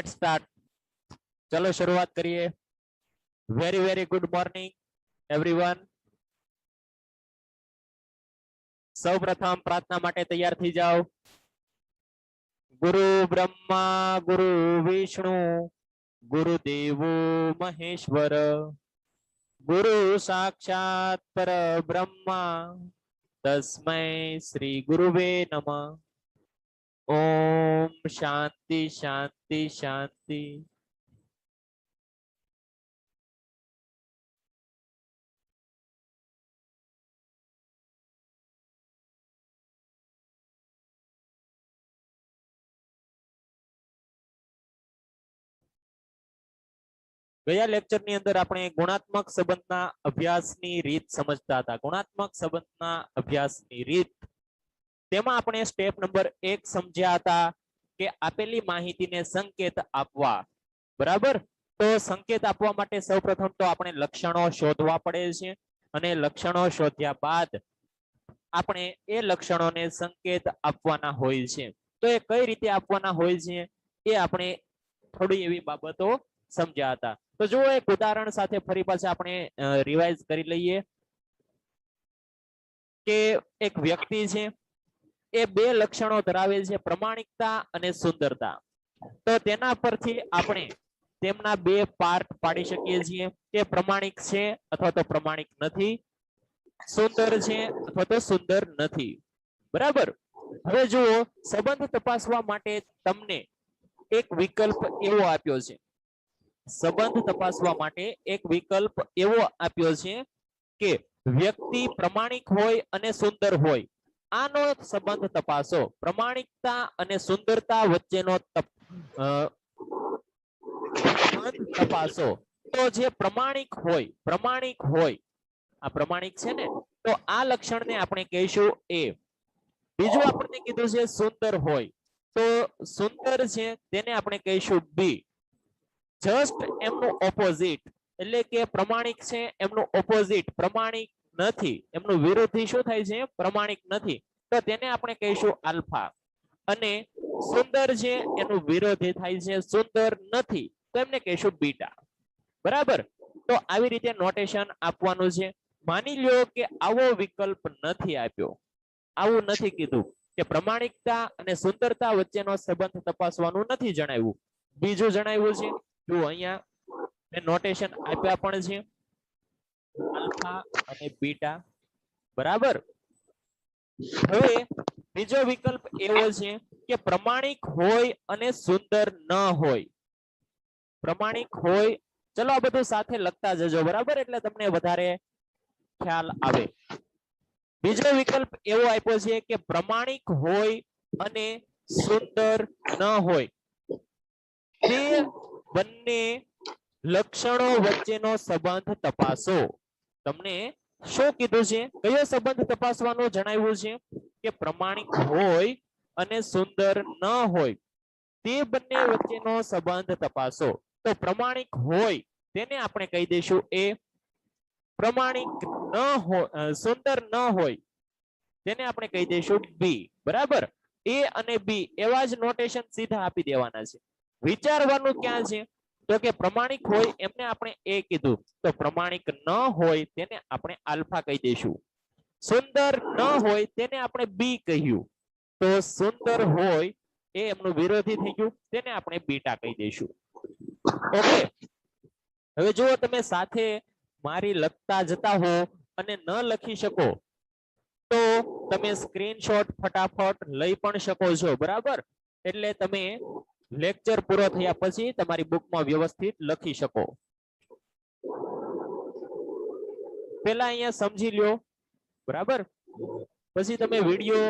Let's start. चलो शुरुआत करिए। Very very good morning everyone. सौ प्रथम प्रार्थना माटे तैयार थी जाओ। गुरु ब्रह्मा गुरु विष्णु गुरुदेवो महेश्वर गुरु साक्षात पर ब्रह्मा तस्मै श्री गुरुवे नमः। ओम शांति शांति शांति। ગયા લેક્ચરની અંદર આપણે ગુણાત્મક સંબંધના અભ્યાસની રીત સમજતા હતા। ગુણાત્મક સંબંધના અભ્યાસની રીત તેમાં આપણે સ્ટેપ નંબર 1 સમજ્યા હતા કે આપેલી માહિતીને સંકેત આપવા। બરાબર, તો સંકેત આપવા માટે સૌપ્રથમ તો આપણે લક્ષણો શોધવા પડે છે અને લક્ષણો શોધ્યા બાદ આપણે એ લક્ષણોને સંકેત આપવાના હોય છે। તો એ કઈ રીતે આપવાના હોય છે એ આપણે થોડી એવી બાબતો સમજ્યા હતા। તો જો એક ઉદાહરણ સાથે ફરી પાછા આપણે રિવાઇઝ કરી લઈએ કે એક વ્યક્તિ છે એ બે લક્ષણો ધરાવે છે, પ્રમાણિકતા અને સુંદરતા। તો તેના પરથી આપણે તેમના બે પાર્ટ પાડી શકીએ છીએ કે પ્રમાણિક છે અથવા તો પ્રમાણિક નથી, સુંદર છે અથવા તો સુંદર નથી। બરાબર, હવે જુઓ સંબંધ તપાસવા માટે તમને એક વિકલ્પ એવો આપ્યો છે। સંબંધ તપાસવા માટે એક વિકલ્પ એવો આપ્યો છે કે વ્યક્તિ પ્રમાણિક હોય અને સુંદર હોય, આનો સંબંધ તપાસો। પ્રમાણિકતા અને સુંદરતા વચ્ચેનો સંબંધ તપાસો। તો જે પ્રમાણિક હોય આ પ્રમાણિક છે ને, તો આ લક્ષણને આપણે કહીશું એ। બીજું આપણને કીધું છે સુંદર હોય, તો સુંદર છે તેને આપણે કહીશું બી। જસ્ટ એમનું ઓપોઝિટ એટલે કે પ્રમાણિક છે એમનું ઓપોઝિટ પ્રમાણિક નથી, એમનું વિરોધી શું થાય છે? પ્રમાણિક નથી, તો તેને આપણે કહીશું આલ્ફા। અને સુંદર છે એનું વિરોધી થાય છે સુંદર નથી, તો એમને કહીશું બીટા। બરાબર, તો આવી રીતે નોટેશન આપવાનું છે। માની લ્યો કે આવો વિકલ્પ નથી આપ્યો, આવું નથી કીધું કે પ્રમાણિકતા અને સુંદરતા વચ્ચેનો સંબંધ તપાસવાનું નથી જણાવ્યું, બીજું જણાવ્યું છે। જો અહીંયા મેં નોટેશન આપ્યા પણ છે આલ્ફા અને બીટા। બરાબર, હવે બીજો વિકલ્પ એવો છે કે પ્રમાણિક હોય અને સુંદર ન હોય। પ્રમાણિક હોય, ચલો આ બધું સાથે લખતા જજો, બરાબર, એટલે તમને વધારે ખ્યાલ આવે। બીજો વિકલ્પ એવો આપ્યો છે કે પ્રમાણિક હોય અને સુંદર ન હોય, તે બંને લક્ષણો વચ્ચેનો સંબંધ તપાસો। તમને શું કીધું છે? કયો સંબંધ તપાસવાનું જણાવ્યું છે કે પ્રમાણિક હોય અને સુંદર ન હોય, તે બંને વચ્ચેનો સંબંધ તપાસો। તો પ્રમાણિક હોય તેને આપણે કહી દઈશું એ, પ્રમાણિક ન હોય સુંદર ન હોય તેને આપણે કહી દઈશું બી। બરાબર, એ અને બી એવા જ નોટેશન સીધા આપી દેવાના છે। વિચારવાનું ક્યાં છે? તો કે પ્રમાણિક હોય એમને આપણે એ કીધું, તો પ્રમાણિક ન હોય તેને આપણે આલ્ફા કહી દઈશું, સુંદર ન હોય તેને આપણે બી કહ્યું, તો સુંદર હોય એ એમનું વિરોધી થઈ ગયું, તેને આપણે બીટા કહી દઈશું। ઓકે, હવે જુઓ તમે સાથે મારી લખતા જતા હો અને ન લખી શકો તો તમે સ્ક્રીનશોટ ફટાફટ લઈ પણ શકો છો। બરાબર, એટલે તમે લેક્ચર પૂરો થયા પછી તમારી બુકમાં વ્યવસ્થિત લખી શકો। પહેલા અહીંયા સમજી લ્યો, બરાબર, પછી તમે વિડિયો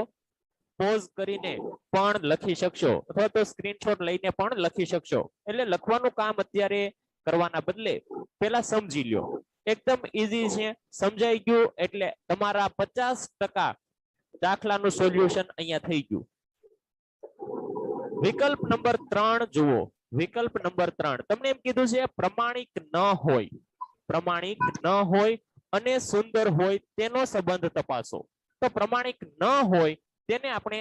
પોઝ કરીને પણ લખી શકશો અથવા તો સ્ક્રીનશોટ લઈને પણ લખી શકશો। એટલે લખવાનું કામ અત્યારે કરવાના બદલે પહેલા સમજી લ્યો, એકદમ ઈઝી છે, સમજાઈ ગયું એટલે તમારા 50% દાખલાનું સોલ્યુશન અહીંયા થઈ ગયું। વિકલ્પ નંબર 3 જુઓ। વિકલ્પ નંબર 3 તમને એમ કીધું છે પ્રમાણિક ન હોય અને સુંદર હોય તેનો સંબંધ તપાસો। તો પ્રમાણિક ન હોય તેને આપણે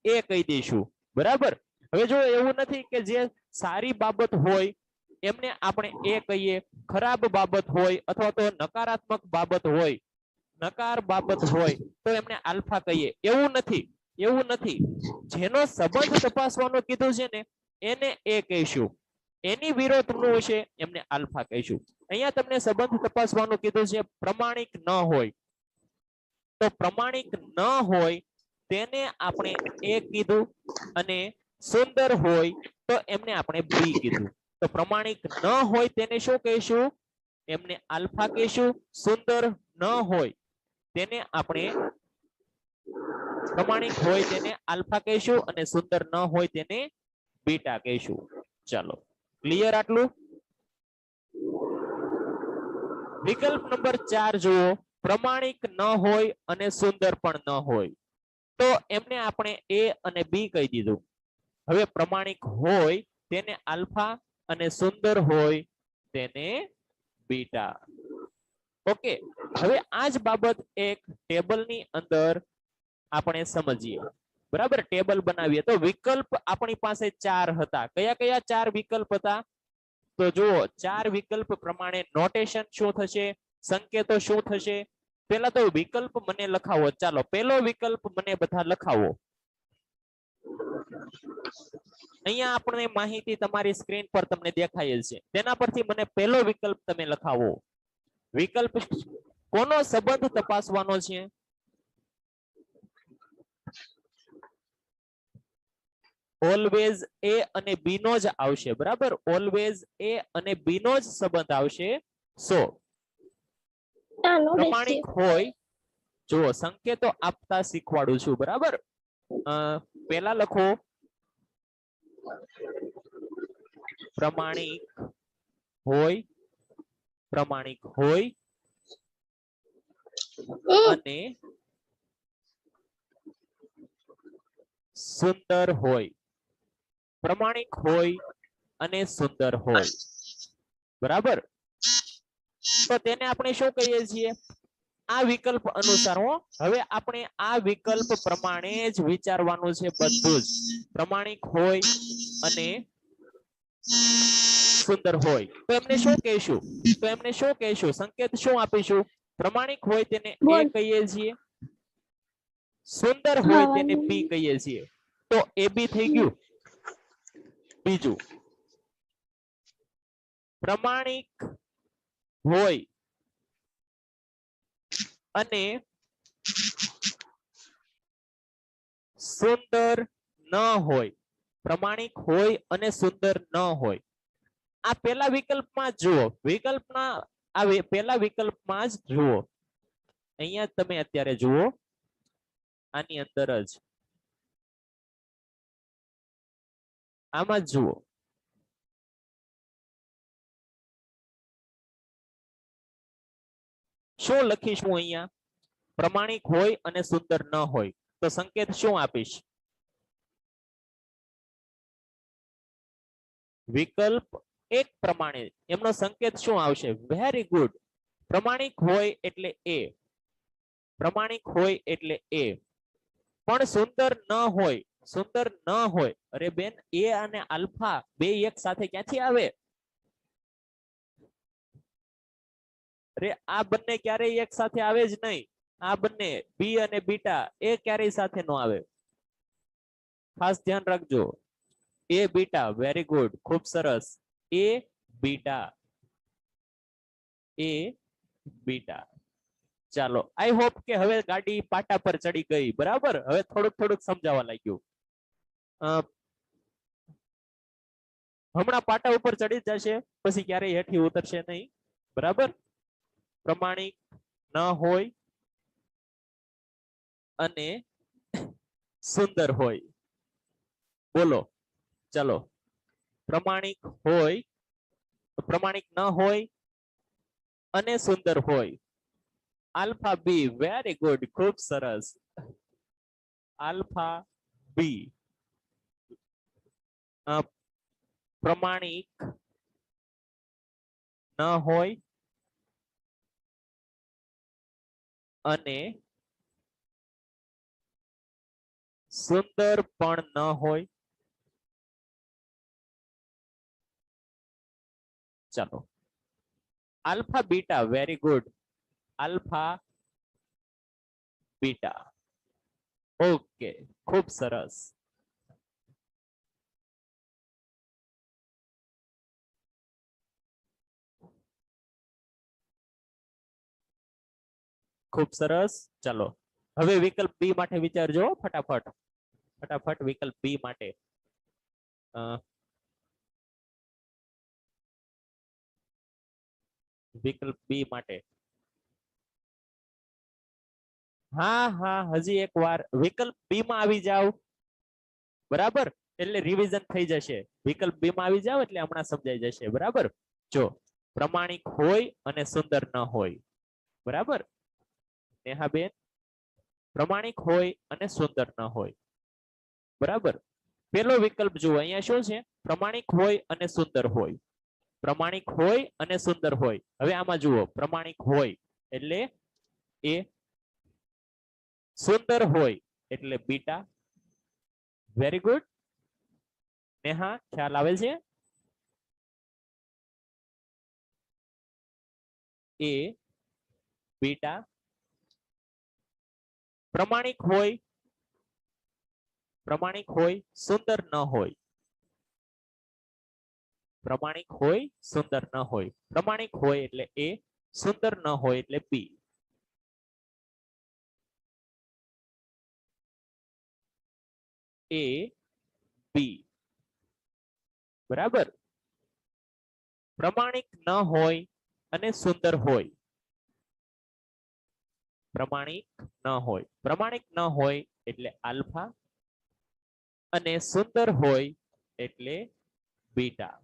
એ કહી દઈશું। બરાબર, હવે જો એવું નથી કે જે સારી બાબત હોય એમને આપણે એ કહીએ, ખરાબ બાબત હોય અથવા તો નકારાત્મક બાબત હોય, નકાર બાબત હોય તો એમને આલ્ફા કહીએ. એવું નથી, એવું નથી. જેનો સંબંધ તપાસવાનું કીધું છે ને એને એ કહીશું, એની વિરોધનું છે એમને આલ્ફા કહીશું. અહીંયા તમને સંબંધ તપાસવાનું કીધું છે પ્રમાણિક ન હોય, તો પ્રમાણિક ન હોય તેને આપણે એ કીધું અને સુંદર હોય તો એમને આપણે બી કીધું. તો પ્રમાણિક ન હોય તેને શું કહીશું? એમને આલ્ફા કહીશું. સુંદર ન હોય તેને આપણે પ્રમાણિક હોય તેને આલ્ફા કહીશું અને સુંદર ન હોય તેને બીટા કહીશું. ચાલો, ક્લિયર આટલું? વિકલ્પ નંબર 4 જુઓ, પ્રમાણિક ન હોય અને સુંદર પણ ન હોય તો એમને આપણે એ અને બી કહી દીધું. હવે પ્રમાણિક હોય તેને આલ્ફા અને સુંદર હોય તેને બીટા. ઓકે, હવે આ જ બાબત એક ટેબલની અંદર આપણે સમજીએ. બરાબર, ટેબલ બનાવીએ તો વિકલ્પ આપણી પાસે 4 હતા. કયા કયા 4 વિકલ્પ હતા? તો જુઓ, 4 વિકલ્પ પ્રમાણે નોટેશન શું થશે, સંકેતો શું થશે? પહેલા તો વિકલ્પ મને લખાવો. ચાલો, પહેલો વિકલ્પ મને બધા લખાવો. અહીંયા આપણે માહિતી તમારી સ્ક્રીન પર તમને દેખાય છે, તેના પરથી મને પહેલો વિકલ્પ તમે લખાવો. વિકલ્પ કોનો સંબંધ તપાસવાનો છે? ઓલવેઝ એ અને બી નો જ આવશે. બરાબર, ઓલવેઝ એ અને બી નો જ સંબંધ આવશે. સો પ્રમાણિક હોય, જુઓ સંકેતો આપતા શીખવાડું છું. બરાબર, પહેલા લખો પ્રમાણિક હોય, પ્રમાણિક હોય અને સુંદર હોય. પ્રમાણિક હોય અને સુંદર હોય. બરાબર, તો તેને આપણે શું કહીએ છીએ? આ વિકલ્પ અનુસાર હો. હવે આપણે આ વિકલ્પ પ્રમાણે જ વિચારવાનું છે બધું જ. પ્રમાણિક હોય અને સુંદર હોય તો એમને શું કહીશું? તો એમને શું કહીશું? સંકેત શું આપીશું? પ્રમાણિક હોય તેને એ કહીએ છીએ, સુંદર હોય તેને બી કહીએ છીએ. તો એ બી થઈ ગયું. બીજું, પ્રમાણિક હોય અને સુંદર ન હોય. પ્રમાણિક હોય અને સુંદર ન હોય. આ પહેલા વિકલ્પમાં જ જુઓ, વિકલ્પના આ પહેલા વિકલ્પમાં જ જુઓ. અહીંયા તમે અત્યારે જુઓ, આની અંદર જ આમાં જ જુઓ. શું લખીશું અહીંયા? પ્રમાણિક હોય અને સુંદર ન હોય તો સંકેત શું આપીશ? વિકલ્પ એક પ્રમાણે એમનો સંકેત શું આવશે? Very good. પ્રમાણિક હોય એટલે એ, પ્રમાણિક હોય એટલે એ. પણ સુંદર ન હોય, સુંદર ન હોય. અરે બેન, એ અને આલ્ફા બે એક સાથે ક્યાંથી આવે? અરે આ બંને ક્યારેય એક સાથે આવે જ નહીં. આ બંને બી અને બીટા એ ક્યારેય સાથે નો આવે. ખાસ ધ્યાન રાખજો. એ બીટા, વેરી ગુડ, ખૂબ સરસ. એ બીટા, એ બીટા. ચાલો, આઈ હોપ કે હવે ગાડી પાટા પર ચડી ગઈ. બરાબર, હવે થોડુંક થોડુંક સમજાવવા લાગ્યું. હમણાં પાટા ઉપર ચડી જશે, પછી ક્યારેય હેઠી ઉતરશે નહીં. બરાબર, પ્રમાણિક ન હોય અને સુંદર હોય. બોલો, ચલો. પ્રમાણિક હોય, પ્રમાણિક ન હોય અને સુંદર હોય. આલ્ફા બી, વેરી ગુડ, ખૂબ સરસ. Alpha B. પ્રમાણિક ન હોય અને સુંદર પણ ન હોય. ચાલો alpha beta very good alpha beta okay ખૂબ સરસ ખૂબ સરસ ચાલો હવે વિકલ્પ બી માટે વિચારજો ફટાફટ ફટાફટ વિકલ્પ બી માટે વિકલ્પ બી માટે હા હા હજી એક વાર વિકલ્પ બી માં આવી જાવ બરાબર એટલે રિવિઝન થઈ જશે વિકલ્પ બી માં આવી જાવ એટલે હમણાં સમજાઈ જશે બરાબર જો પ્રમાણિક હોય અને સુંદર ન હોય બરાબર નેહાબેન પ્રમાણિક હોય અને સુંદર ન હોય બરાબર પેલો વિકલ્પ જુઓ અહીંયા શું છે પ્રમાણિક હોય અને સુંદર હોય પ્રમાણિક હોય અને સુંદર હોય હવે આમાં જુઓ પ્રમાણિક હોય એટલે એ સુંદર હોય એટલે બીટા વેરી ગુડ નેહા ખ્યાલ આવે છે એ બીટા પ્રમાણિક હોય સુંદર ન હોય પ્રમાણિક હોય સુંદર ન હોય પ્રમાણિક હોય એટલે એ સુંદર ન હોય એટલે બી એ બી બરાબર પ્રમાણિક ન હોય અને સુંદર હોય પ્રમાણિક ન હોય પ્રમાણિક ન હોય એટલે આલ્ફા અને સુંદર હોય એટલે બીટા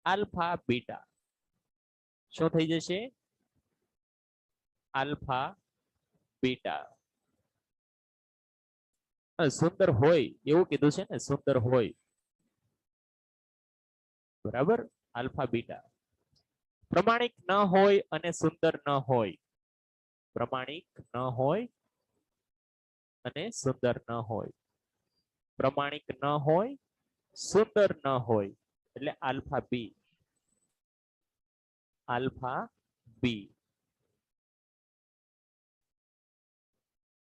આલ્ફા બીટા શું થઈ જશે આલ્ફા બીટા સુંદર હોય એવું કીધું છે ને સુંદર હોય બરાબર આલ્ફા બીટા પ્રમાણિક ન હોય અને સુંદર ન હોય પ્રમાણિક ન હોય અને સુંદર ન હોય પ્રમાણિક ન હોય સુંદર ન હોય એટલે alpha B alpha B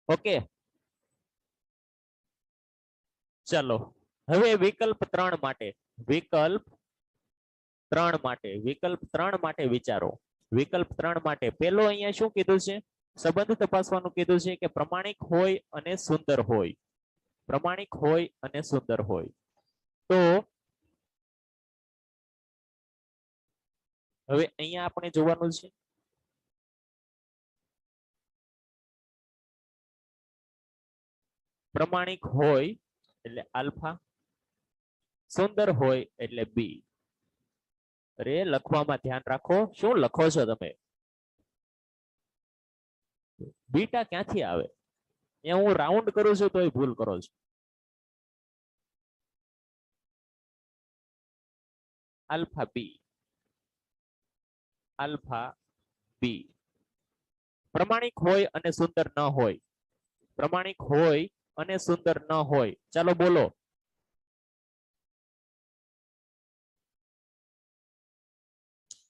okay ચલો હવે વિકલ્પ 3 માટે વિકલ્પ 3 માટે વિચારો વિકલ્પ 3 માટે પેલો અહીંયા શું કીધું છે સંબંધ તપાસવાનું કીધું છે કે પ્રમાણિક હોય અને સુંદર હોય પ્રમાણિક હોય અને સુંદર હોય તો હવે અહીંયા આપણે જોવાનું છે પ્રમાણિક હોય એટલે આલ્ફા સુંદર હોય એટલે બી અરે લખવામાં ધ્યાન રાખો શું લખો છો તમે બીટા ક્યાંથી આવે અહીંયા હું રાઉન્ડ કરું છું તોય ભૂલ કરો છો આલ્ફા બી આલ્ફા બી પ્રમાણિક હોય અને સુંદર ન હોય પ્રમાણિક હોય અને સુંદર ન હોય ચાલો બોલો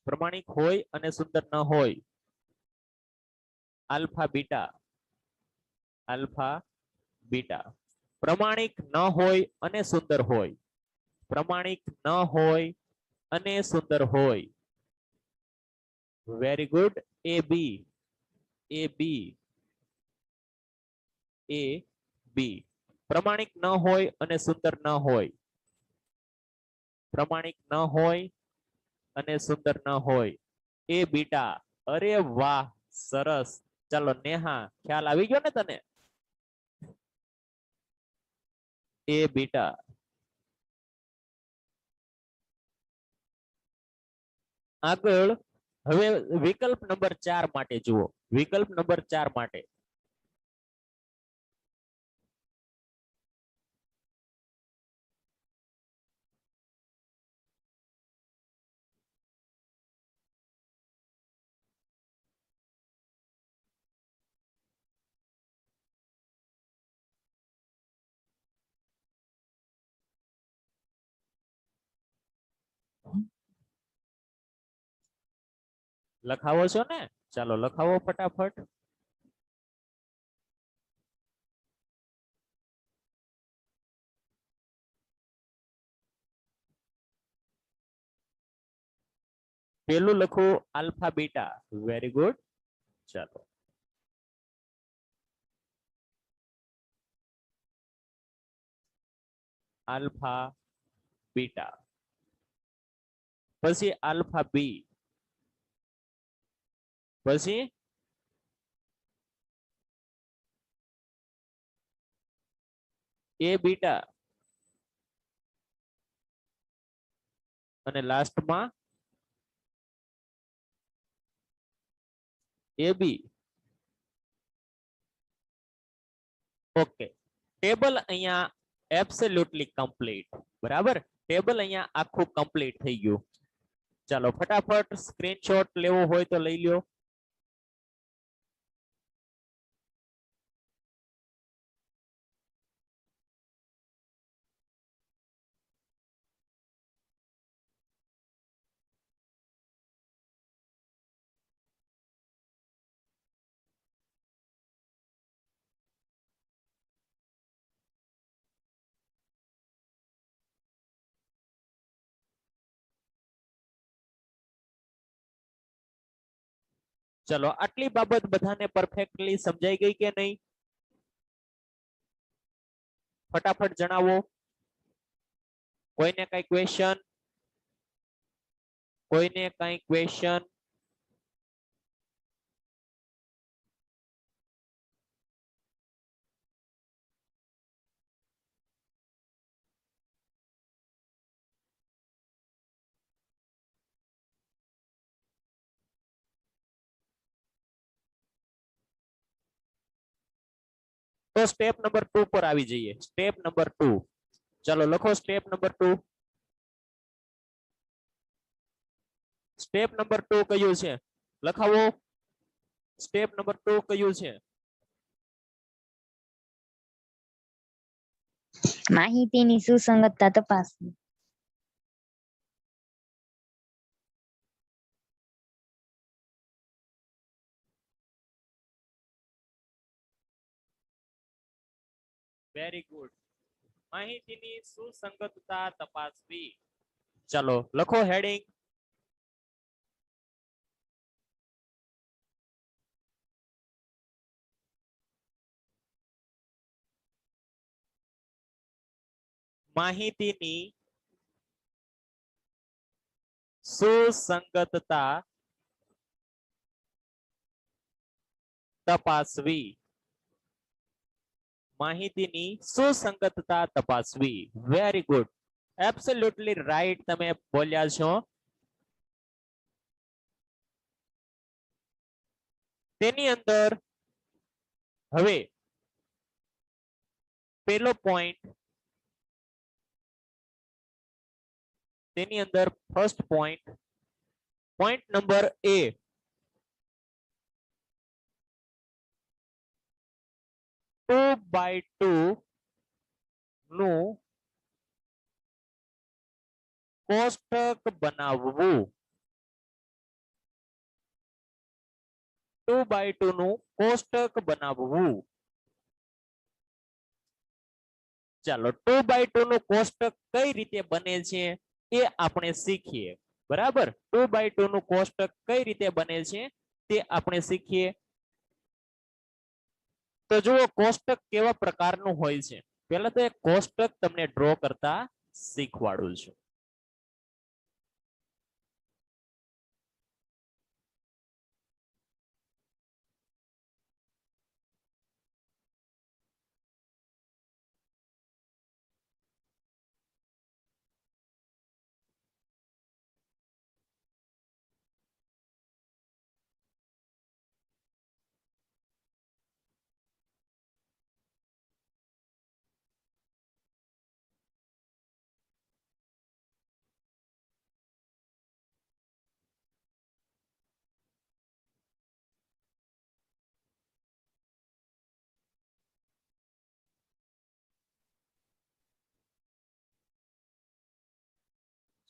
પ્રમાણિક હોય અને સુંદર ન હોય આલ્ફા બીટા આલ્ફા બીટા પ્રમાણિક ન હોય અને સુંદર હોય પ્રમાણિક ન હોય અને સુંદર હોય વેરી ગુડ એ બી એ બી એ બી પ્રમાણિક ન હોય અને સુંદર ન હોય પ્રમાણિક ન હોય અને સુંદર ન હોય એ બીટા અરે વાહ સરસ ચાલો નેહા ખ્યાલ આવી ગયો ને તને એ બીટા આગળ હવે વિકલ્પ નંબર 4 માટે જુઓ વિકલ્પ નંબર 4 માટે લખાવો છો ને? ચાલો લખાવો ફટાફટ. પેલું લખો આલ્ફા બીટા. Very good. ચાલો આલ્ફા બીટા, પછી આલ્ફા બી, પછી એ બીટા, અને લાસ્ટમાં એ બી. ઓકે, ટેબલ અહીંયા એબ્સોલ્યુટલી કમ્પ્લીટ. બરાબર, ટેબલ અહીંયા આખું કમ્પ્લીટ થઈ ગયું. ચાલો ફટાફટ સ્ક્રીનશોટ લેવો હોય તો લઈ લ્યો. ચલો આટલી બાબત બધાને પરફેક્ટલી સમજાઈ ગઈ કે નહીં? ફટાફટ જણાવો. કોઈને કઈ ક્વેશ્ચન? કોઈને કઈ ક્વેશ્ચન? તો સ્ટેપ નંબર 2 પર આવી જઈએ. Step number 2. ચલો લખો સ્ટેપ નંબર 2. સ્ટેપ નંબર 2 કયું છે? લખાવો. સ્ટેપ નંબર 2 કયું છે? માહિતીની સુસંગતતા તપાસવી. Very good. માહિતીની સુસંગતતા તપાસવી. ચલો લખો હેડિંગ. માહિતીની સુસંગતતા તપાસવી. માહિતીની સુસંગતતા તપાસવી. વેરી ગુડ, એબ્સોલ્યુટલી રાઈટ તમે બોલ્યા છો. તેની અંદર હવે પેલો પોઈન્ટ, તેની અંદર first point, point number A, two by two નું કોષ્ટક બનાવવું. 2x2 નું કોષ્ટક બનાવવું. ચાલો 2x2 નું કોષ્ટક કઈ રીતે બને છે એ આપણે શીખીએ. બરાબર, 2x2 નું કોષ્ટક કઈ રીતે બને છે તે આપણે શીખીએ. તો જુઓ કોષ્ટક કેવા પ્રકારનું હોય છે. પહેલા તો એક કોષ્ટક તમને ડ્રો કરતા શીખવાડું છું.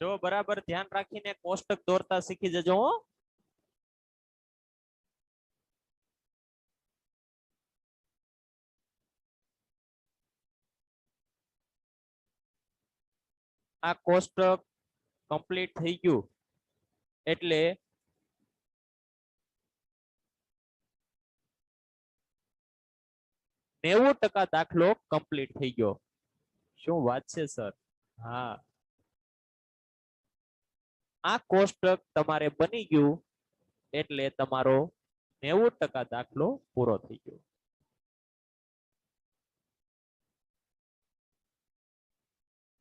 જો બરાબર ધ્યાન રાખીને કોષ્ટક દોરતા શીખી જજો હો. આ કોષ્ટક કમ્પ્લીટ થઈ ગયું એટલે 90% દાખલો કમ્પ્લીટ થઈ ગયો. શું વાત છે સર? હા, આ કોષ્ટક તમારે બની ગયું એટલે તમારો 90% દાખલો પૂરો થઈ ગયો.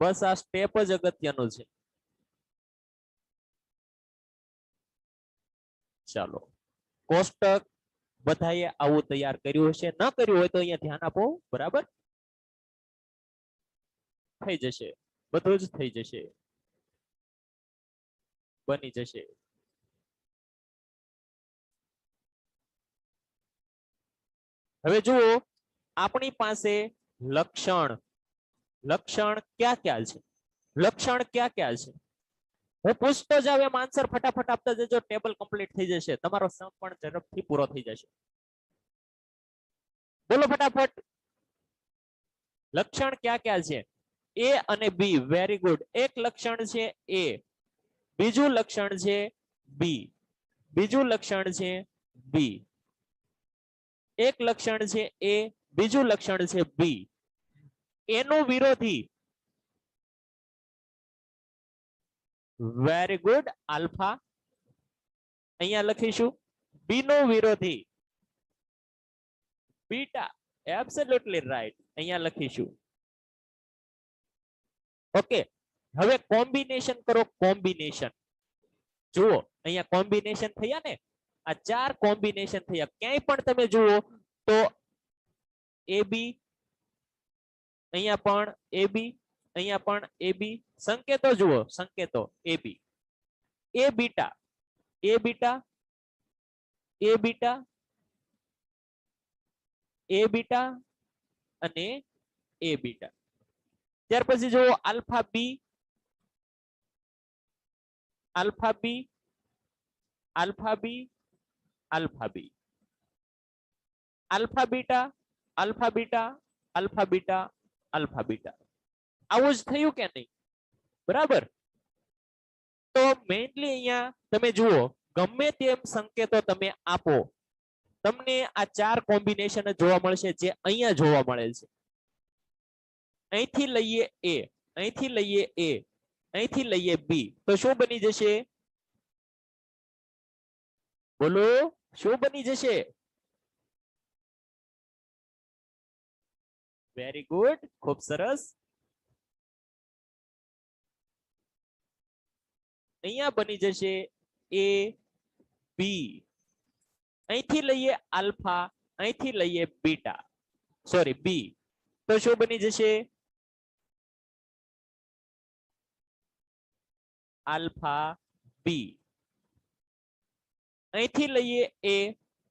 બસ આ સ્ટેપ જ અગત્યનું છે. ચાલો, કોષ્ટક બધાએ આવું તૈયાર કર્યું હશે, ન કર્યું હોય તો અહીંયા ધ્યાન આપો. બરાબર, થઈ જશે, બધું જ થઈ જશે, બની જશે. હવે જુઓ, આપણી પાસે લક્ષણ ક્યાં ક્યાં છે? લક્ષણ ક્યાં ક્યાં છે? હું પૂછતો જાવ એમ આન્સર ફટાફટ આપતા જજો. ટેબલ કમ્પ્લીટ થઈ જશે, તમારો સમ પણ ઝડપથી પૂરો થઈ જશે. બોલો ફટાફટ, લક્ષણ ક્યાં ક્યાં છે? એ અને બી. Very good. એક લક્ષણ છે એ, બીજું લક્ષણ છે બી, બીજું લક્ષણ છે બી. એક લક્ષણ છે એ, બીજું લક્ષણ છે બી. એનું વિરોધી. Very good, alpha. અહીંયા લખીશું બી નો વિરોધી બીટા. એબ્સોલ્યુટલી રાઈટ, અહીંયા લખીશું. ઓકે, હવે કોમ્બિનેશન કરો. કોમ્બિનેશન જુઓ, અહીંયા કોમ્બિનેશન થયા ને, આ 4 કોમ્બિનેશન થયા. ક્યાંય પણ તમે જુઓ તો AB, અહીંયા પણ AB, અહીંયા પણ AB. સંકેતો જુઓ, સંકેતો AB, A beta, A beta, A beta, A beta અને A બીટા. ત્યાર પછી જુઓ alpha B, alpha B, alpha B, alpha B, alpha beta, alpha beta, alpha beta, alpha beta. આવું જ થયું કે નહીં? બરાબર. તો મેઇનલી અહીંયા તમે જુઓ, ગમે તેમ સંકેતો તમે આપો, તમને આ 4 કોમ્બિનેશન જોવા મળશે, જે અહીંયા જોવા મળે છે. અહીંથી લઈએ A, અહીંથી લઈએ A, અહીંથી લઈએ B, તો શું બની જશે? બોલો, શું બની જશે? વેરી ગુડ, ખૂબ સરસ. અહીંયા બની જશે A B, અહીંથી લઈએ આલ્ફા, અહીંથી લઈએ બીટા, સોરી બી, તો શું બની જશે? Alpha B. અહીંથી લઈએ A,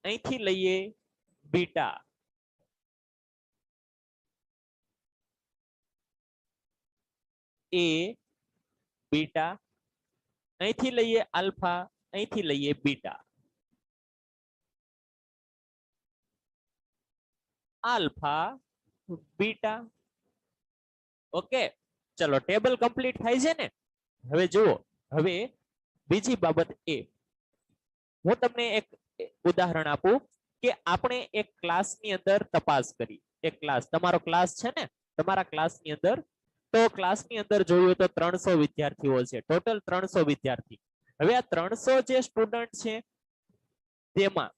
અહીંથી લઈએ બીટા, A બીટા, અહીંથી લઈએ આલ્ફા, અહીંથી લઈએ બીટા, આલ્ફા બીટા. ઓકે, ચલો ટેબલ કમ્પ્લીટ થાય છે ને? હવે જુઓ, હવે બીજી બાબત એ, હું તમને એક ઉદાહરણ આપું કે આપણે એક ક્લાસની અંદર તપાસ કરી. એક ક્લાસ, તમારો ક્લાસ છે ને, તમારા ક્લાસની અંદર, તો ક્લાસની અંદર જોયું તો 300 વિદ્યાર્થીઓ છે, ટોટલ 300 વિદ્યાર્થી. હવે આ 300 જે સ્ટુડન્ટ છે તેમાં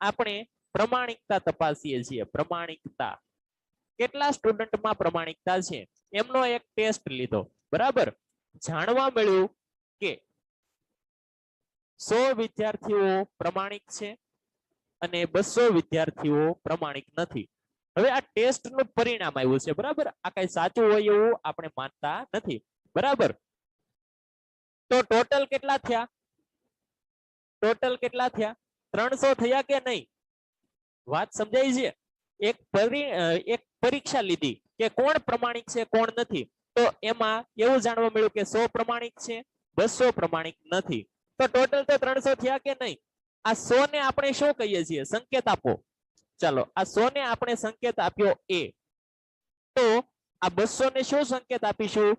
આપણે પ્રમાણિકતા તપાસીએ છીએ. પ્રમાણિકતા, કેટલા સ્ટુડન્ટમાં પ્રમાણિકતા છે એમનો એક ટેસ્ટ લીધો. બરાબર, જાણવા મળ્યું કે 100 વિદ્યાર્થીઓ પ્રમાણિક છે અને 200 વિદ્યાર્થીઓ પ્રમાણિક નથી. હવે આ ટેસ્ટ નું પરિણામ આવ્યું છે. બરાબર, આ કઈ સાચું હોય એવું આપણે માનતા નથી. બરાબર, તો ટોટલ કેટલા થયા? ટોટલ કેટલા થયા? 300 થયા કે નહીં? વાત સમજાય છે? એક પરીક્ષા લીધી કે કોણ પ્રમાણિક છે કોણ નથી, તો એમાં એવું જાણવા મળ્યું કે 100 પ્રમાણિક છે, 200 પ્રમાણિક નથી. તો ટોટલ તો 300 થયા કે નહીં? આ 100 ને આપણે શું કહીએ છીએ? સંકેત આપો. ચાલો, આ 100 ને આપણે સંકેત આપ્યો A, તો આ 200 ને શું સંકેત આપીશું?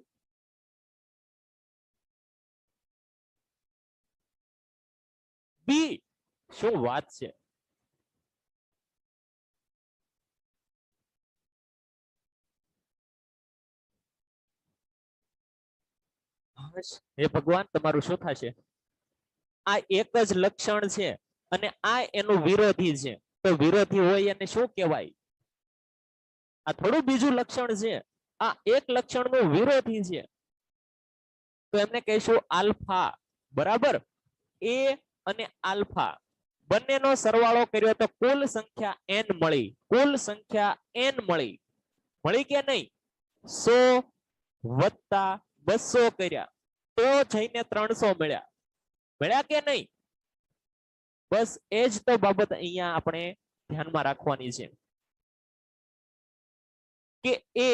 બી. શું વાત છે. હે ભગવાન, તમારું શું થશે? આ એક જ લક્ષણ છે અને આ એનું વિરોધી છે, તો વિરોધી હોય એને શું કહેવાય? આ થોડું બીજું લક્ષણ છે, આ એક લક્ષણનું વિરોધી છે, તો એમને કહીશું આલ્ફા. બરાબર. એ અને આલ્ફા બંનેનો સરવાળો કર્યો તો કુલ સંખ્યા n મળી. કુલ સંખ્યા n મળી. મળી કે નહીં? 100 વત્તા 200 કર્યા તો જઈને 300 મળ્યા. મળ્યા કે નહીં? બસ એ જ તો બાબત અહીંયા આપણે ધ્યાનમાં રાખવાની છે કે એ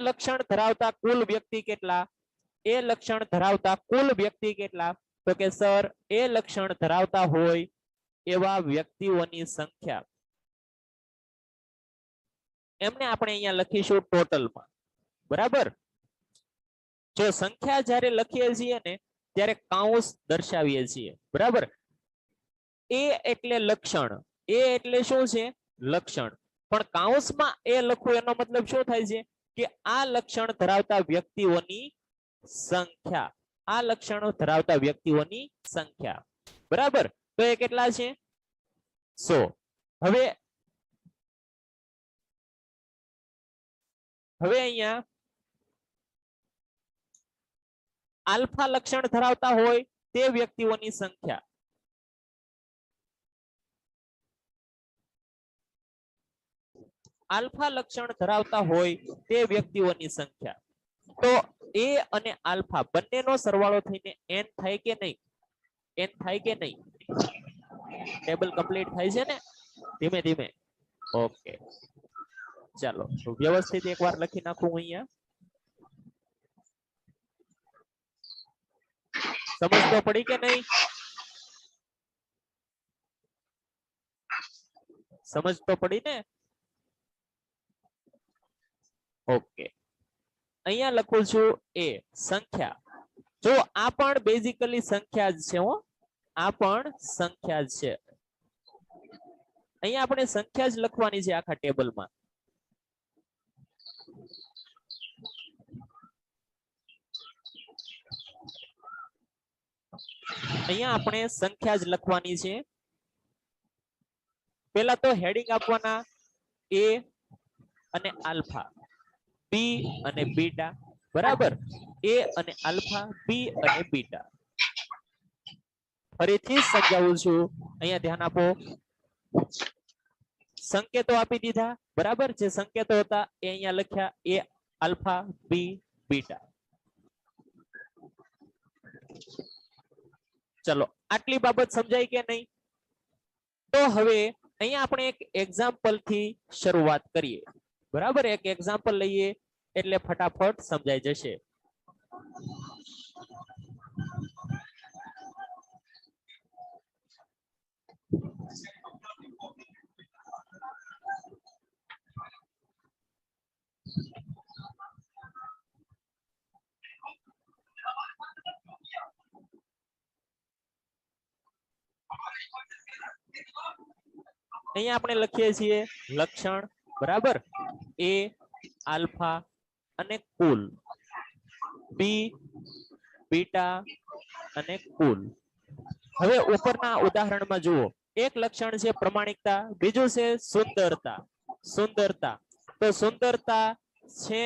લક્ષણ ધરાવતા કુલ વ્યક્તિ કેટલા? એ લક્ષણ ધરાવતા કુલ વ્યક્તિ કેટલા? તો કે સર, એ લક્ષણ ધરાવતા હોય એવા વ્યક્તિઓની સંખ્યા, એમને આપણે અહીંયા લખીશું ટોટલમાં. બરાબર. જો સંખ્યા જ્યારે લખીએ છીએ ને ત્યારે કૌંસ દર્શાવીએ છીએ. બરાબર. એ એટલે લક્ષણ. એ એટલે શું છે? લક્ષણ. પણ કૌંસમાં એ લખવું એનો મતલબ શું થાય છે કે આ લક્ષણ ધરાવતા વ્યક્તિઓની સંખ્યા. આ લક્ષણો ધરાવતા વ્યક્તિઓની સંખ્યા. બરાબર. તો એ કેટલા છે? 100. હવે અહીંયા આલ્ફા લક્ષણ ધરાવતા હોય તે વ્યક્તિઓની સંખ્યા. આલ્ફા લક્ષણ ધરાવતા હોય તે વ્યક્તિઓની સંખ્યા. તો એ અને આલ્ફા બંનેનો સરવાળો થઈને n થાય કે નહીં? n થાય કે નહીં? ટેબલ કમ્પ્લીટ થાય છે ને? ધીમે ધીમે. ઓકે, ચાલો વ્યવસ્થિત એકવાર લખી નાખું અહીંયા. સમજ તો પડી કે નહીં? સમજ તો પડી ને? ઓકે, અહીંયા લખું છું એ સંખ્યા. જો આ પણ બેઝિકલી સંખ્યા જ છે. હો, આ પણ સંખ્યા જ છે. અહીંયા આપણે સંખ્યા જ લખવાની છે આખા ટેબલમાં. અહીંયા આપણે સંખ્યા જ લખવાની છે. પહેલા તો હેડિંગ આપવાના એ અને આલ્ફા, બી અને બીટા. બરાબર. એ અને આલ્ફા, બી અને બીટા. ફરીથી સમજાવું છું, અહીંયા ધ્યાન આપો. સંકેતો આપી દીધા. બરાબર. જે સંકેતો હતા એ અહીંયા લખ્યા, એ આલ્ફા, બી, બીટા. ચલો, આટલી બાબત સમજાય કે નહીં? તો હવે અહીંયા આપણે એક એક્ઝામ્પલ થી શરૂઆત કરીએ. બરાબર. એક એક્ઝામ્પલ લઈએ એટલે ફટાફટ સમજાઈ જશે. અહીંયા આપણે લખીએ છીએ લક્ષણ. બરાબર. એ, આલ્ફા અને કુલ, બી, બીટા અને કુલ. હવે ઉપરના ઉદાહરણમાં જુઓ, એક લક્ષણ છે પ્રમાણિકતા, બીજું છે સુંદરતા. સુંદરતા, તો સુંદરતા છે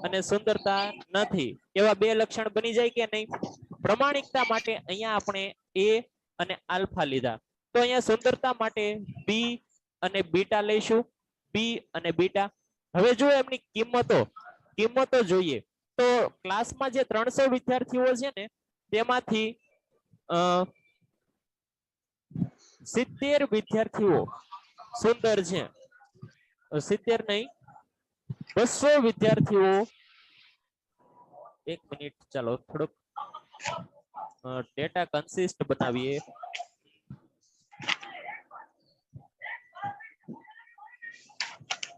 અને સુંદરતા નથી, એવા બે લક્ષણ બની જાય કે નહીં? પ્રમાણિકતા માટે અહીંયા આપણે એ અને આલ્ફા લીધા, તો અહીંયા સુંદરતા માટે બી અને બીટા લઈશું. બી અને બીટા. હવે જો એમની કિંમતો જોઈએ તો ક્લાસમાં જે 300 વિદ્યાર્થીઓ છે ને તેમાંથી 70 વિદ્યાર્થીઓ સુંદર છે. 70 નહીં, 200 વિદ્યાર્થીઓ. એક મિનિટ, ચાલો થોડુંક ડેટા કન્સિસ્ટ બનાવીએ. -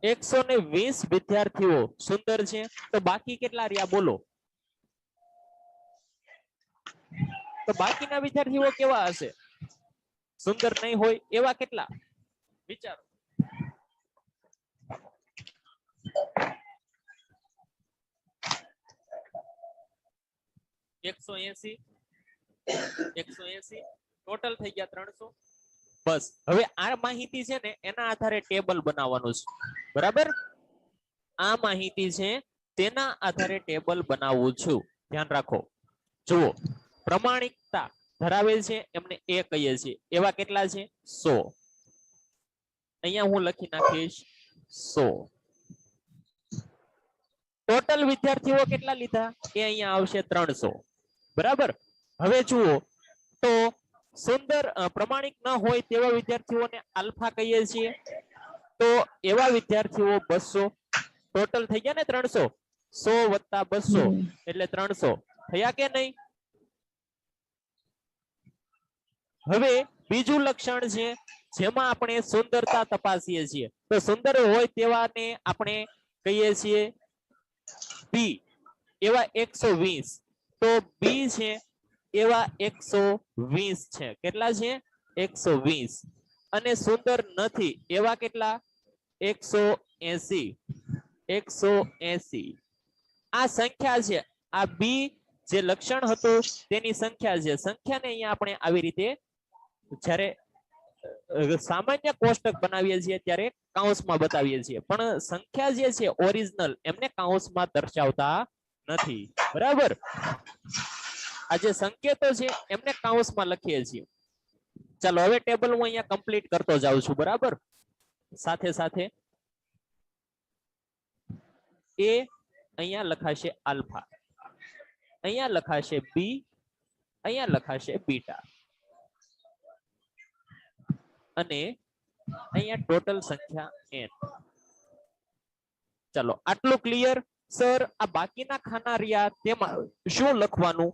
120 વિદ્યાર્થીઓ સુંદર છે, તો બાકી કેટલા રહ્યા બોલો? તો બાકીના વિદ્યાર્થીઓ કેવા હશે? સુંદર નહીં હોય એવા કેટલા? વિચારો. 180 180 ટોટલ થઈ ગયા 300. બસ હવે આ માહિતી છે ને એના આધારે ટેબલ બનાવવાનું છે, બરાબર? આ માહિતી છે તેના આધારે ટેબલ બનાવવું છું, ધ્યાન રાખો. જુઓ, પ્રમાણિકતા ધરાવે છે એમને એ કહીએ છીએ, એવા કેટલા છે? 100. અહીંયા હું લખી નાખીશ 100. ટોટલ વિદ્યાર્થીઓ કેટલા લીધા એ અહીંયા આવશે 300, બરાબર? હવે જુઓ તો સુંદર પ્રમાણિક ન હોય તેવા વિદ્યાર્થીઓને આલ્ફા કહીએ છીએ, તો એવા વિદ્યાર્થીઓ 200. ટોટલ થઈ ગયા ને 300, 100 + 200 એટલે 300 થયા કે નહીં? હવે બીજું લક્ષણ છે જેમાં આપણે સુંદરતા તપાસીએ છીએ, તો સુંદર હોય તેવાને આપણે કહીએ છીએ બી, એવા 120. તો બી છે એવા 120 છે. કેટલા છે? 120. અને સુંદર નથી એવા કેટલા? 180. 180 આ સંખ્યા છે. આ બી જે લક્ષણ હતું તેની સંખ્યા છે. સંખ્યાને અહીંયા આપણે આવી રીતે જ્યારે સામાન્ય કોષ્ટક બનાવીએ છીએ ત્યારે કૌંસમાં બતાવીએ છીએ, પણ સંખ્યા જે છે ઓરિજિનલ એમને કૌંસમાં દર્શાવતા નથી, બરાબર? આ જે સંકેતો છે એમને કૌંસમાં લખીએ છીએ. ચાલો હવે ટેબલ હું અહીંયા કમ્પ્લીટ કરતો જાઉં છું, બરાબર? સાથે સાથે એ અહીંયા લખાશે આલ્ફા, અહીંયા લખાશે બી, અહીંયા લખાશે બીટા, અને અહીંયા ટોટલ સંખ્યા n. ચલો આટલું ક્લિયર? સર આ બાકીના ખાના રહ્યા તેમાં શું લખવાનું?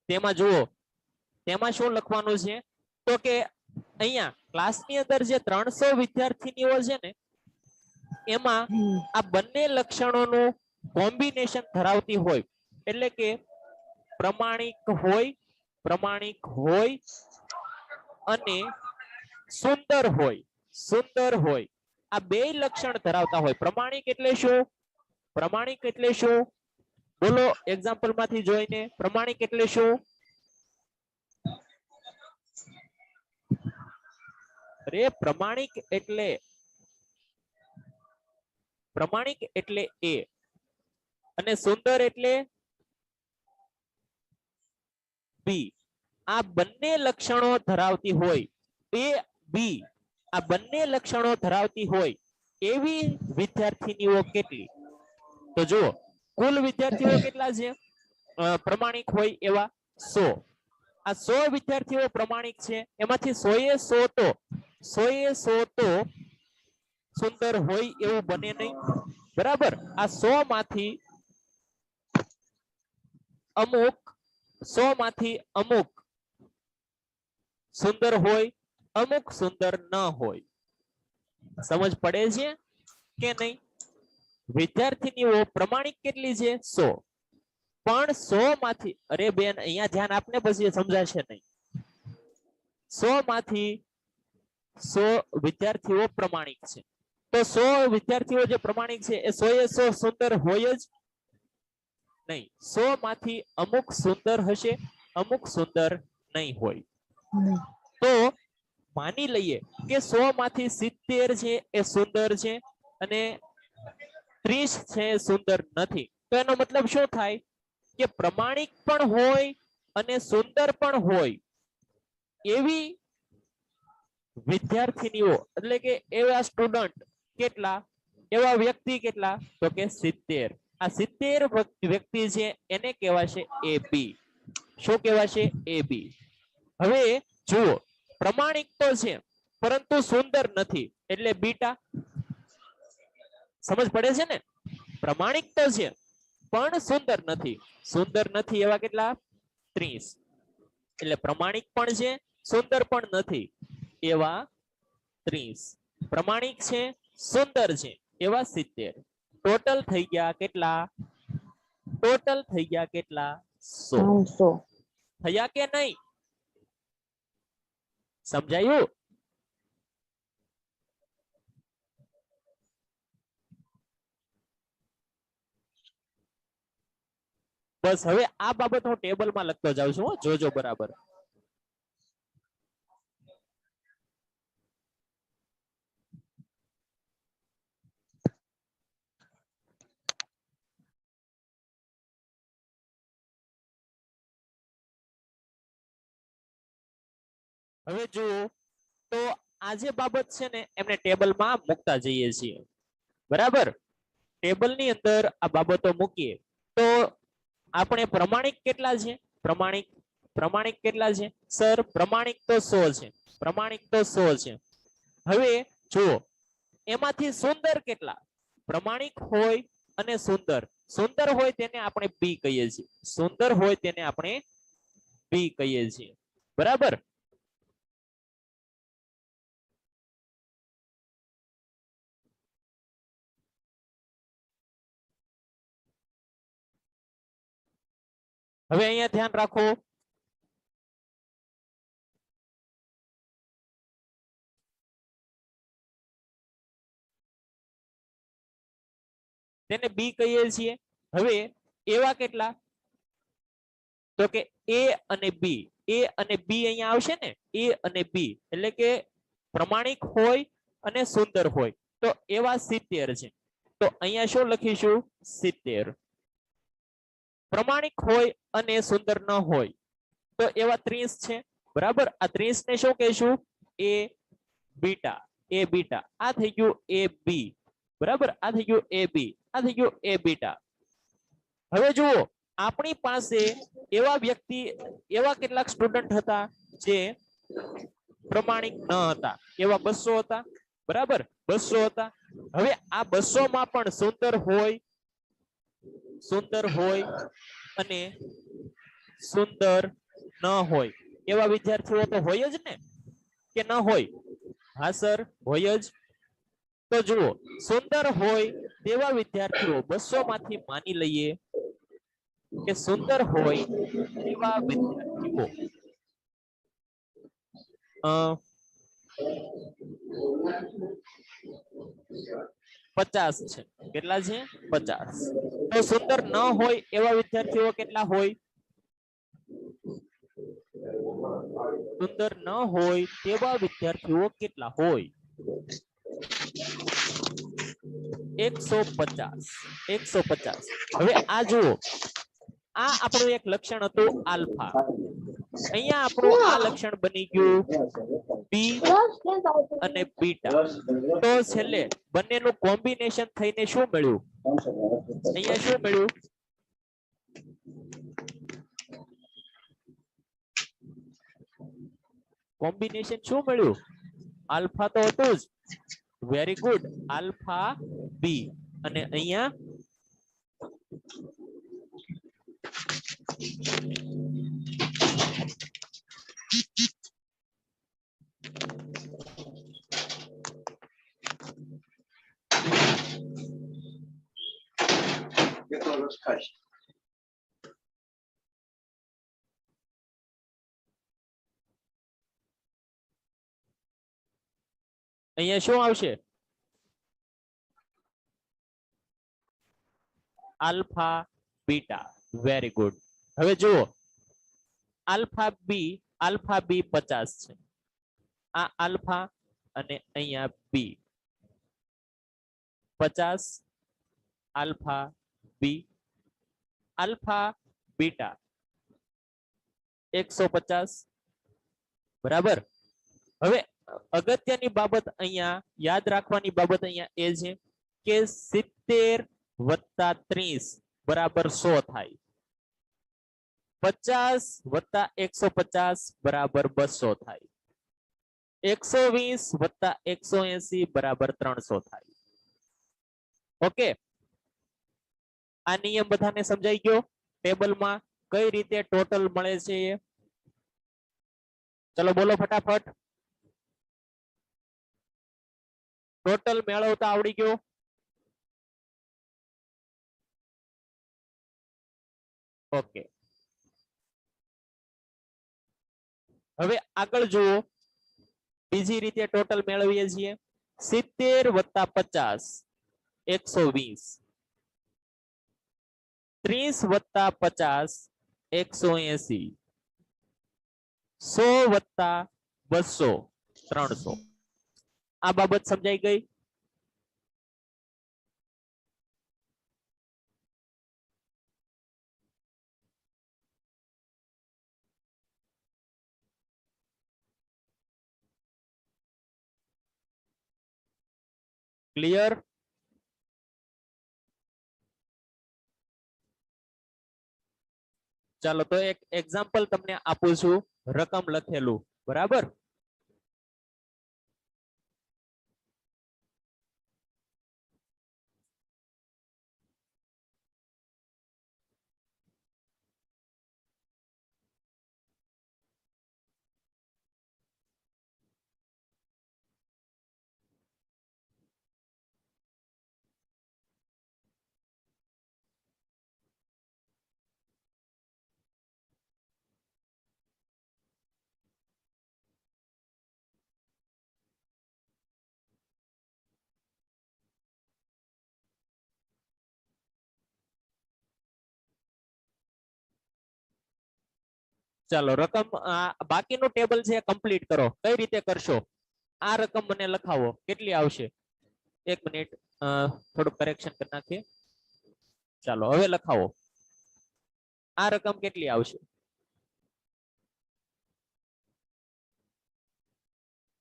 તેમાં જુઓ, તેમાં શું લખવાનું છે? તો કે અહીંયા ક્લાસની અંદર જે 300 વિદ્યાર્થીનીઓ છે ને એમાં આ બંને લક્ષણોનું કોમ્બિનેશન ધરાવતી હોય, એટલે કે પ્રમાણિક હોય અને સુંદર હોય, આ બે લક્ષણ ધરાવતા હોય. પ્રમાણિક એટલે શું? પ્રમાણિક એટલે શું? બોલો એક્ઝામ્પલ માંથી જોઈને. પ્રમાણિક એટલે શું? અરે પ્રમાણિક એટલે એ, અને સુંદર એટલે બી. આ બંને લક્ષણો ધરાવતી હોય, એ બી આ બંને લક્ષણો ધરાવતી હોય એવી વિદ્યાર્થીનીઓ કેટલી? તો જુઓ, કુલ વિદ્યાર્થીઓ કેટલા છે પ્રમાણિક હોય એવા? 100. આ 100 વિદ્યાર્થીઓ પ્રમાણિક છે, એમાંથી 100 તો સુંદર હોય એવું બને નહીં, બરાબર? આ 100 માંથી અમુક સુંદર હોય, અમુક સુંદર ન હોય. સમજ પડે છે કે નહીં? વિદ્યાર્થીનીઓ પ્રમાણિક કેટલી છે? 100. પણ 100 માંથી, અરે બેન અહીંયા ધ્યાન આપને પછી સમજાશે નહીં. 100 માંથી 100 વિદ્યાર્થીઓ પ્રમાણિક છે, તો 100 વિદ્યાર્થીઓ જે પ્રમાણિક છે એ 100 સુંદર હોય જ નહીં. 100 માંથી અમુક સુંદર હશે, અમુક સુંદર નહીં હોય. તો માની લઈએ કે 100 માંથી 70 છે એ સુંદર છે અને 30 છે એ સુંદર નથી. તો એનો મતલબ શું થાય કે પ્રમાણિક પણ હોય અને સુંદર પણ હોય એવી વિદ્યાર્થીનીઓ, એટલે કે એવા સ્ટુડન્ટ કેટલા? એવા વ્યક્તિ કેટલા? તો કે 70. આ 70 વ્યક્તિ છે એને કહેવાશે એ બી. શું કહેવાશે? એ બી. હવે જુઓ, પ્રમાણિક તો છે પરંતુ સુંદર નથી એટલે બીટા. સમજ પડે છે ને? પ્રમાણિક તો છે પણ સુંદર નથી એવા કેટલા? 30. એટલે પ્રમાણિક પણ છે, સુંદર પણ નથી એવા 30. પ્રમાણિક છે, સુંદર છે એવા 70. ટોટલ થઈ ગયા કેટલા? 100. થયા કે નહીં? સમજાયું? બસ હવે આ બાબત હું ટેબલમાં લખતો જાઉં છું હો, જોજો બરાબર. હવે જુઓ તો આ જે બાબત છે ને એમને ટેબલમાં મૂકતા જઈએ છીએ, બરાબર. ટેબલની અંદર આ બાબતો મૂકીએ તો આપણે પ્રમાણિક કેટલા છે? પ્રમાણિક કેટલા છે સર? પ્રમાણિક તો 100 છે. પ્રમાણિક તો 100 છે. હવે જુઓ એમાંથી સુંદર કેટલા? પ્રમાણિક હોય અને સુંદર હોય તેને આપણે બી કહીએ છીએ. સુંદર હોય તેને આપણે બી કહીએ છીએ, બરાબર. હવે અહીંયા ધ્યાન રાખો, તેને બી કહીએ છીએ. હવે એવા કેટલા? તો કે એ અને બી. એ અને બી અહીંયા આવશે ને, એ અને બી એટલે કે પ્રમાણિક હોય અને સુંદર હોય તો એવા 70 છે. તો અહીંયા શું લખીશું? 70. પ્રમાણિક હોય અને સુંદર ન હોય તો એવા 30 છે, બરાબર. આ 30 ને શું કહીશું? એ બીટા. એ બીટા. આ થઈ ગયું એ બી, બરાબર. આ થઈ ગયું એ બી, આ થઈ ગયું એ બીટા. હવે જુઓ આપણી પાસે એવા વ્યક્તિ, એવા કેટલાક સ્ટુડન્ટ હતા જે પ્રમાણિક ન હતા. એવા 200 હતા, બરાબર. 200 હતા. હવે આ 200 માં પણ સુંદર હોય અને સુંદર ન હોય એવા વિદ્યાર્થીઓ તો હોય જ ને, કે ન હોય? હા સર, હોય જ. તો જુઓ સુંદર હોય તેવા વિદ્યાર્થીઓ 200 માંથી માની લઈએ કે સુંદર હોય તેવા વિદ્યાર્થીઓ 50 છે. કેટલા છે? 50. તો સુંદર ન હોય એવા વિદ્યાર્થીઓ કેટલા હોય? સુંદર ન હોય તેવા વિદ્યાર્થીઓ કેટલા હોય? 150. હવે આ જુઓ, આ આપણું એક લક્ષણ હતું આલ્ફા. અહીંયા આપણું આ લક્ષણ બની ગયું બી અને બીટા. તો છેલ્લે બંનેનું કોમ્બિનેશન થઈને શું મળ્યું? અહીંયા શું મળ્યું? કોમ્બિનેશન શું મળ્યું? આલ્ફા તો હતું જ. Very good. આલ્ફા બી અને અહીંયા અહીંયા શું આવશે? Alpha beta. Very good. હવે જુઓ આલ્ફા બી 50 છે. આ આલ્ફા અને અહીંયા બી 50. આલ્ફા બી, આલ્ફા બીટા 150, બરાબર. હવે અગત્યની બાબત અહીંયા યાદ રાખવાની બાબત અહીંયા એ છે કે 70 વત્તા 30 બરાબર 100 થાય. 50 વત્તા 150 બરાબર 200 થાય. 120 વત્તા 180 બરાબર 300 થાય. ઓકે, આ નિયમ બધાને સમજાઈ ગયો? ટેબલમાં કઈ રીતે ટોટલ મળે છે? ચલો બોલો ફટાફટ. ટોટલ મેળવતા આવડી ગયો? ઓકે. હવે આગળ જુઓ, બીજી રીતે ટોટલ મેળવીએ છીએ 70 વત્તા 50 120, 30 વત્તા 50 180, 100 વત્તા 200 300. આ બાબત સમજાઈ ગઈ? ક્લિયર? ચાલો તો એક એક્ઝામ્પલ તમને આપું છું, રકમ લખેલું, બરાબર? ચાલો રકમ બાકીનું ટેબલ છે કમ્પ્લીટ કરો. કઈ રીતે કરશો? આ રકમ મને લખાવો, કેટલી આવશે? એક મિનિટ, થોડું કરેક્શન કરી નાખીએ. ચાલો હવે લખાવો, આ રકમ કેટલી આવશે?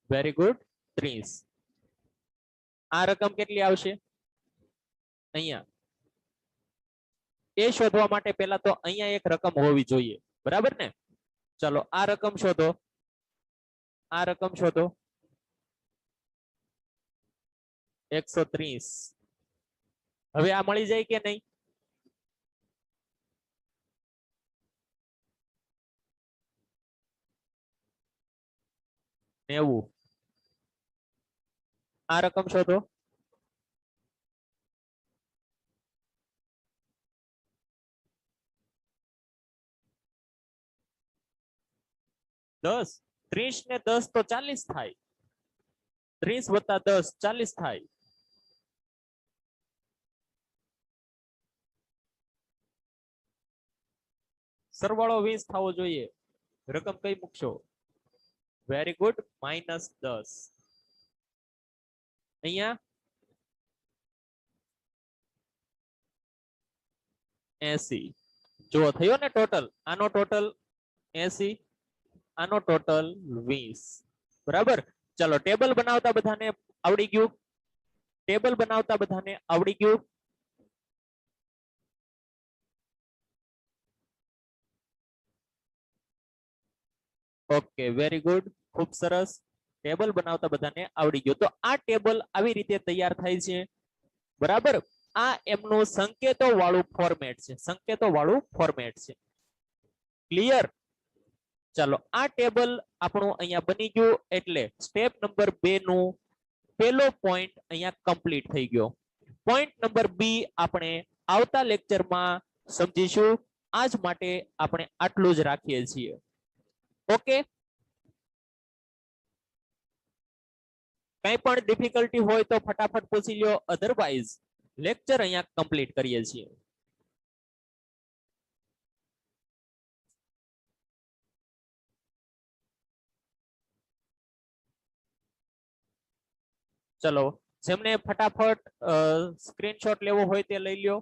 Very good, 30. આ રકમ કેટલી આવશે? અહીંયા. એ શોધવા માટે પહેલા તો અહીંયા એક રકમ હોવી જોઈએ, બરાબર ને? ચલો આ રકમ શોધો, આ રકમ શોધો, 130. હવે આ મળી જાય કે નહીં? નેવું. આ રકમ શોધો, 10. 30 ને 10 તો 40 થાય. 30 વત્તા 10 40 થાય. સરવાળો 20 થવો જોઈએ. રકમ કઈ મૂકશો? Very good, -10. અહીંયા 80. જો થયો ને ટોટલ, આનો ટોટલ 80, આનો ટોટલ 20. બરાબર? ચલો ટેબલ બનાવતા બધાને આવડી ગયું? ટેબલ બનાવતા બધાને આવડી ગયું? ઓકે, વેરી ગુડ, ખૂબ સરસ. ટેબલ બનાવતા બધાને આવડી ગયું. તો આ ટેબલ આવી રીતે તૈયાર થાય છે, બરાબર? આ એમનું સંકેતો વાળું ફોર્મેટ છે, સંકેતો વાળું ફોર્મેટ છે. ક્લિયર? ચાલો આ ટેબલ આપણું અહીંયા બની ગયું, એટલે સ્ટેપ નંબર 2 નું પહેલો પોઈન્ટ અહીંયા કમ્પ્લીટ થઈ ગયો. પોઈન્ટ નંબર બી આપણે આવતા લેક્ચરમાં સમજીશું. આજ માટે આપણે આટલું જ રાખીએ છીએ. ઓકે, કઈ પણ ડિફિકલ્ટી હોય તો ફટાફટ પૂછી લ્યો, અધરવાઇઝ લેક્ચર અહીંયા કમ્પ્લીટ કરીએ છીએ. ચલો જેમને ફટાફટ સ્ક્રીનશોટ લેવો હોય તે લઈ લ્યો.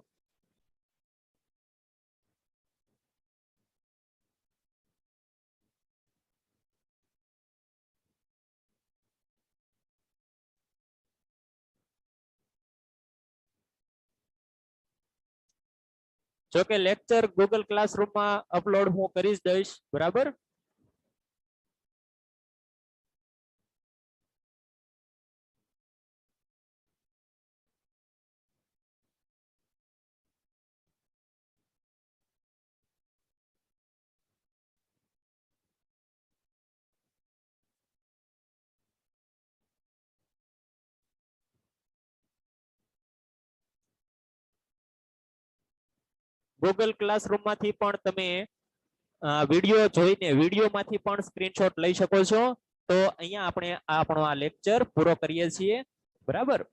જો કે લેક્ચર ગૂગલ ક્લાસરૂમમાં અપલોડ હું કરી જ દઈશ, બરાબર? ગૂગલ ક્લાસરૂમમાંથી પણ તમે વિડીયો જોઈને વિડીયોમાંથી પણ સ્ક્રીનશોટ લઈ શકો છો. તો અહીંયા આપણે આપણો આ લેક્ચર પૂરો કરીએ છીએ. બરાબર.